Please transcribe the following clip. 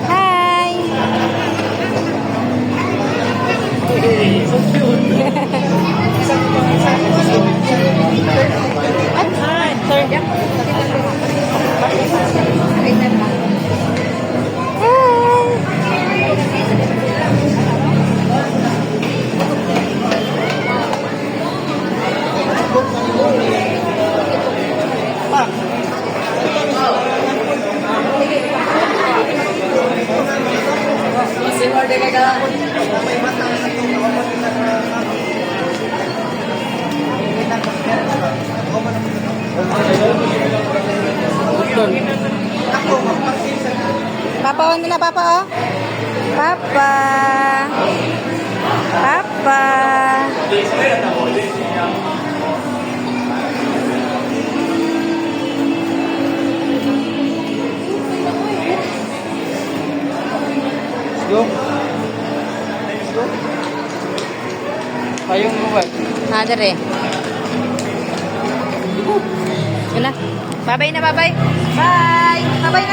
Hi! So cute. Hi, sir. Papa, ano na, Papa, oh? Papa. Papa. Go. Go. Payung luwag. Dere. Yun na. Babay na, babay. Bye. Babay na.